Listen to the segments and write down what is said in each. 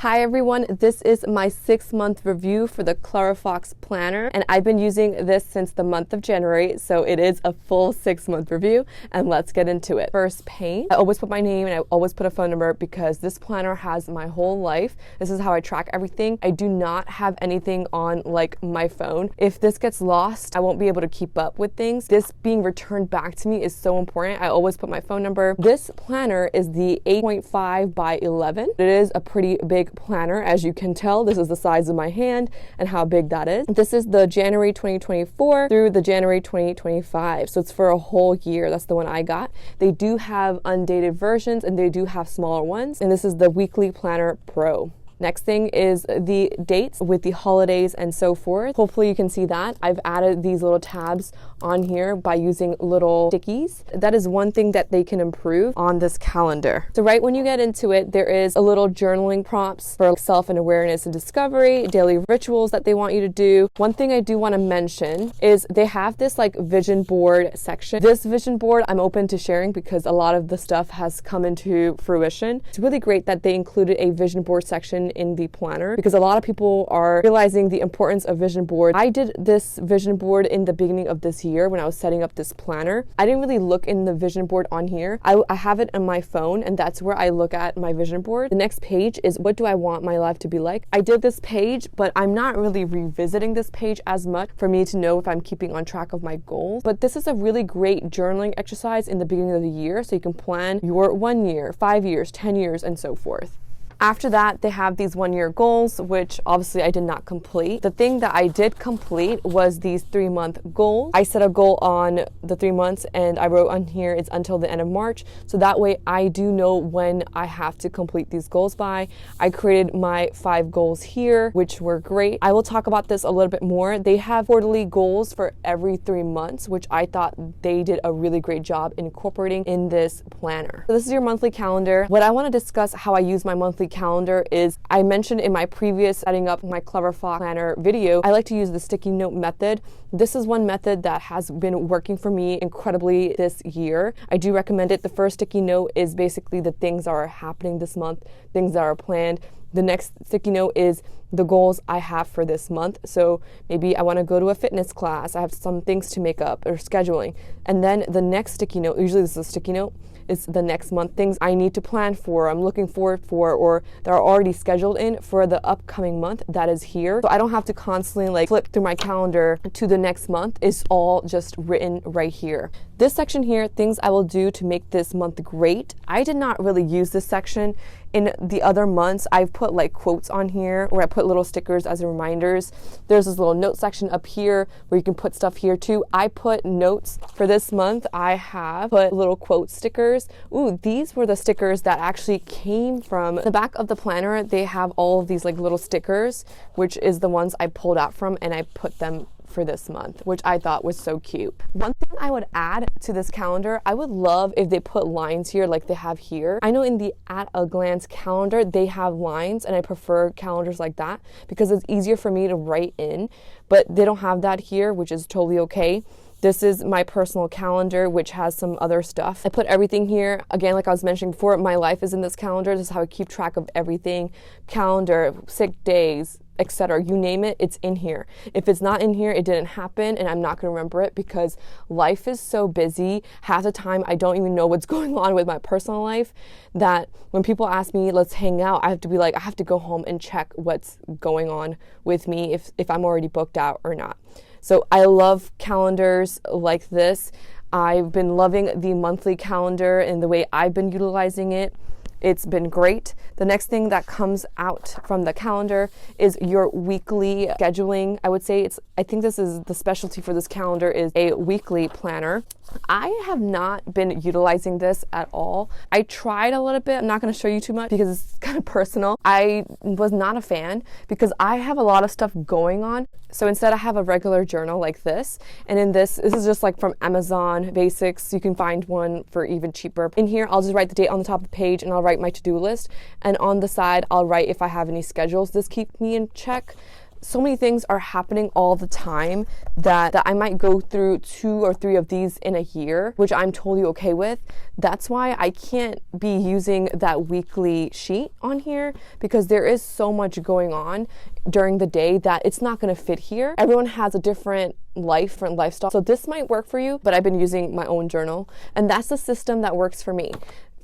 Hi everyone, this is my 6-month review for the Fox planner, and I've been using this since the month of January, so it is a full 6-month review, and let's get into it. First page, I always put my name and I always put a phone number because this planner has my whole life. This is how I track everything. I do not have anything on like my phone. If this gets lost, I won't be able to keep up with things. This being returned back to me is so important. I always put my phone number. This planner is the 8.5 by 11. It is a pretty big planner, as you can tell. This is the size of my hand and how big that is. This is the January 2024 through the January 2025, so it's for a whole year. That's the one I got. They do have undated versions and they do have smaller ones, and this is the Weekly Planner Pro. Next thing is the dates with the holidays and so forth. Hopefully you can see that. I've added these little tabs on here by using little stickies. That is one thing that they can improve on this calendar. So right when you get into it, there is a little journaling prompts for self and awareness and discovery, daily rituals that they want you to do. One thing I do want to mention is they have this like vision board section. This vision board I'm open to sharing because a lot of the stuff has come into fruition. It's really great that they included a vision board section in the planner because a lot of people are realizing the importance of vision board. I did this vision board in the beginning of this year when I was setting up this planner. I didn't really look in the vision board on here. I have it on my phone, and that's where I look at my vision board. The next page is what do I want my life to be like? I did this page, but I'm not really revisiting this page as much for me to know if I'm keeping on track of my goals. But this is a really great journaling exercise in the beginning of the year, so you can plan your 1 year, 5 years, 10 years, and so forth. After that, they have these 1-year goals, which obviously I did not complete. The thing that I did complete was these 3-month goals. I set a goal on the 3 months and I wrote on here it's until the end of March. So that way I do know when I have to complete these goals by. I created my 5 goals here, which were great. I will talk about this a little bit more. They have quarterly goals for every 3 months, which I thought they did a really great job incorporating in this planner. So this is your monthly calendar. What I want to discuss how I use my monthly calendar is I mentioned in my previous setting up my Fox planner video, I like to use the sticky note method. This is one method that has been working for me incredibly this year. I do recommend it. The first sticky note is basically the things that are happening this month, things that are planned. The next sticky note is the goals I have for this month. So maybe I want to go to a fitness class. I have some things to make up or scheduling. And then the next sticky note, usually this is a sticky note, is the next month, things I need to plan for, I'm looking forward for, or that are already scheduled in for the upcoming month that is here. So I don't have to constantly like flip through my calendar to the next month. It's all just written right here. This section here, things I will do to make this month great. I did not really use this section. In the other months, I've put like quotes on here or I put little stickers as reminders. There's this little note section up here where you can put stuff here too. I put notes for this month. I have put little quote stickers. Ooh, these were the stickers that actually came from the back of the planner. They have all of these like little stickers, which is the ones I pulled out from and I put them for this month, which I thought was so cute. One thing I would add to this calendar, I would love if they put lines here like they have here. I know in the At a Glance calendar, they have lines and I prefer calendars like that because it's easier for me to write in, but they don't have that here, which is totally okay. This is my personal calendar, which has some other stuff. I put everything here. Again, like I was mentioning before, my life is in this calendar. This is how I keep track of everything. Calendar, sick days, etc. You name it, it's in here. If it's not in here, it didn't happen and I'm not gonna remember it because life is so busy. Half the time, I don't even know what's going on with my personal life that when people ask me, let's hang out, I have to be like, I have to go home and check what's going on with me if I'm already booked out or not. So I love calendars like this. I've been loving the monthly calendar and the way I've been utilizing it. It's been great. The next thing that comes out from the calendar is your weekly scheduling. I would say I think this is the specialty for this calendar is a weekly planner. I have not been utilizing this at all. I tried a little bit. I'm not going to show you too much because it's kind of personal. I was not a fan because I have a lot of stuff going on. So instead I have a regular journal like this. And in this is just like from Amazon Basics. You can find one for even cheaper. In here, I'll just write the date on the top of the page and I'll write my to-do list. And on the side, I'll write if I have any schedules. This keeps me in check. so many things are happening all the time that I might go through 2 or 3 of these in a year, which I'm totally okay with. That's why I can't be using that weekly sheet on here, because there is so much going on during the day that it's not going to fit here. Everyone has a different lifestyle. So this might work for you, but I've been using my own journal, and that's the system that works for me.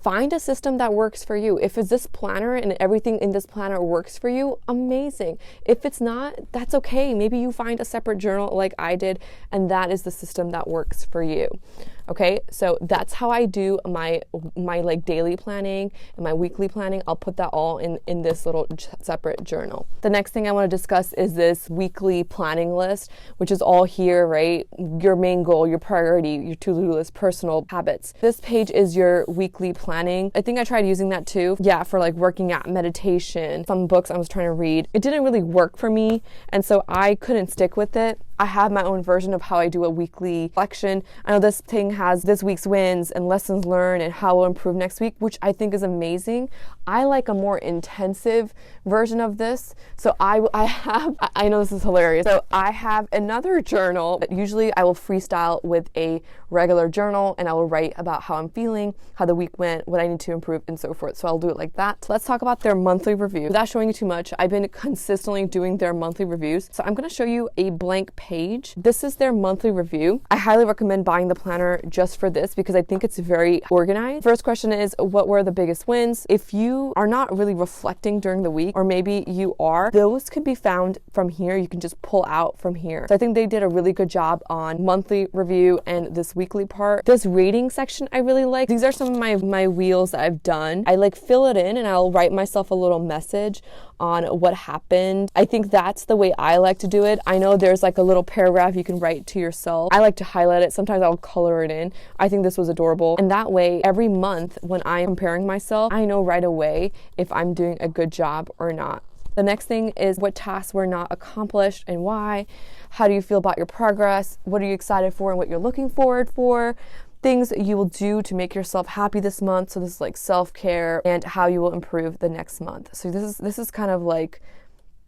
Find a system that works for you. If it's this planner and everything in this planner works for you, amazing. If it's not, that's okay. Maybe you find a separate journal like I did, and that is the system that works for you. Okay, so that's how I do my like daily planning and my weekly planning. I'll put that all in this little separate journal. The next thing I want to discuss is this weekly planning list, which is all here, right? Your main goal, your priority, your to-do list, personal habits. This page is your weekly planning. I think I tried using that too. Yeah, for like working out, meditation, some books I was trying to read. It didn't really work for me, and so I couldn't stick with it. I have my own version of how I do a weekly reflection. I know this thing has this week's wins and lessons learned and how we'll improve next week, which I think is amazing. I like a more intensive version of this. So I know this is hilarious. So I have another journal that usually I will freestyle with a regular journal, and I will write about how I'm feeling, how the week went, what I need to improve, and so forth. So I'll do it like that. So let's talk about their monthly review. Without showing you too much, I've been consistently doing their monthly reviews. So I'm going to show you a blank page. This is their monthly review. I highly recommend buying the planner just for this because I think it's very organized. First question is, what were the biggest wins? If you are not really reflecting during the week, or maybe you are, those can be found from here. You can just pull out from here. So I think they did a really good job on monthly review and this weekly part. This rating section I really like. These are some of my wheels that I've done. I like fill it in and I'll write myself a little message on what happened. I think that's the way I like to do it. I know there's like a little paragraph you can write to yourself. I like to highlight it. Sometimes I'll color it in. I think this was adorable. And that way, every month when I'm comparing myself, I know right away if I'm doing a good job or not. The next thing is what tasks were not accomplished and why. How do you feel about your progress? What are you excited for and what you're looking forward for? Things you will do to make yourself happy this month. So this is like self-care, and how you will improve the next month. So this is kind of like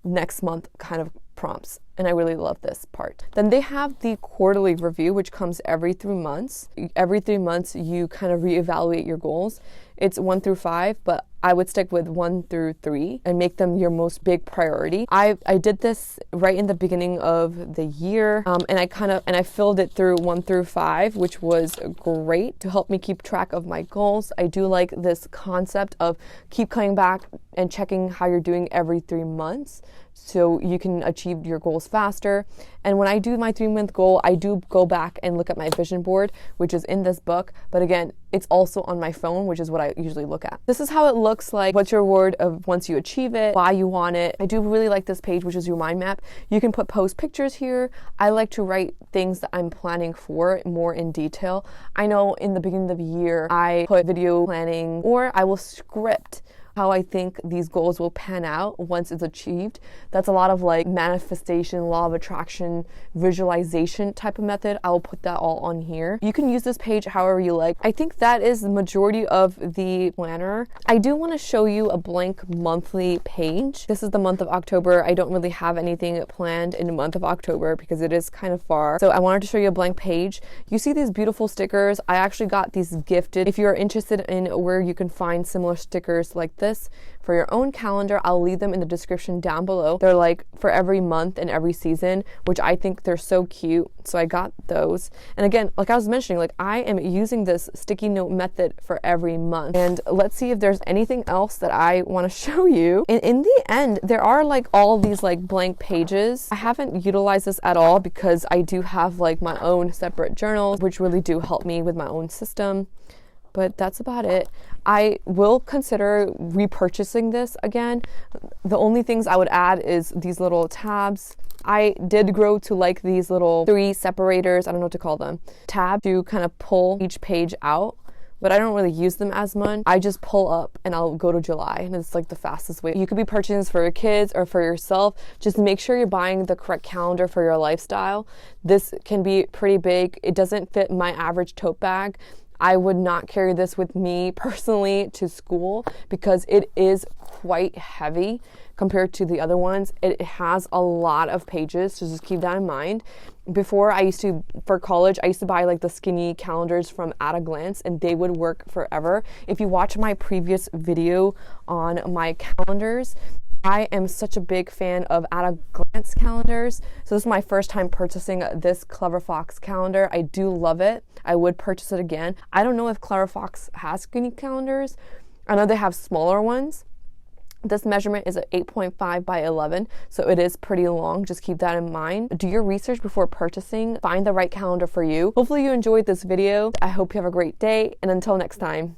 next month kind of prompts, and I really love this part. Then they have the quarterly review, which comes every 3 months. Every 3 months you kind of reevaluate your goals. It's 1 through 5, but I would stick with 1 through 3 and make them your most big priority. I did this right in the beginning of the year, and I filled it through 1 through 5, which was great to help me keep track of my goals. I do like this concept of keep coming back and checking how you're doing every 3 months, so you can achieve your goals faster. And when I do my 3-month goal, I do go back and look at my vision board, which is in this book. But again, it's also on my phone, which is what I usually look at. This is how it looks like. What's your reward of once you achieve it, why you want it. I do really like this page, which is your mind map. You can post pictures here. I like to write things that I'm planning for more in detail. I know in the beginning of the year, I put video planning, or I will script how I think these goals will pan out once it's achieved. That's a lot of like manifestation, law of attraction, visualization type of method. I will put that all on here. You can use this page however you like. I think that is the majority of the planner. I do want to show you a blank monthly page. This is the month of October. I don't really have anything planned in the month of October because it is kind of far. So I wanted to show you a blank page. You see these beautiful stickers. I actually got these gifted. If you're interested in where you can find similar stickers like this for your own calendar, I'll leave them in the description down below. They're like for every month and every season, which I think they're so cute. So I got those. And again, like I was mentioning, like I am using this sticky note method for every month. And let's see if there's anything else that I want to show you. And in the end, there are like all these like blank pages. I haven't utilized this at all because I do have like my own separate journals, which really do help me with my own system. But that's about it. I will consider repurchasing this again. The only things I would add is these little tabs. I did grow to like these little 3 separators, I don't know what to call them, tab to kind of pull each page out. But I don't really use them as much. I just pull up and I'll go to July, and it's like the fastest way. You could be purchasing this for your kids or for yourself. Just make sure you're buying the correct calendar for your lifestyle. This can be pretty big. It doesn't fit my average tote bag. I would not carry this with me personally to school because it is quite heavy compared to the other ones. It has a lot of pages, so just keep that in mind. Before, for college, I used to buy like the skinny calendars from At a Glance, and they would work forever. If you watch my previous video on my calendars, I am such a big fan of At a Glance calendars. So this is my first time purchasing this Clever Fox calendar. I do love it. I would purchase it again. I don't know if Clever Fox has skinny calendars. I know they have smaller ones. This measurement is 8.5 by 11, so it is pretty long. Just keep that in mind. Do your research before purchasing. Find the right calendar for you. Hopefully you enjoyed this video. I hope you have a great day, and until next time.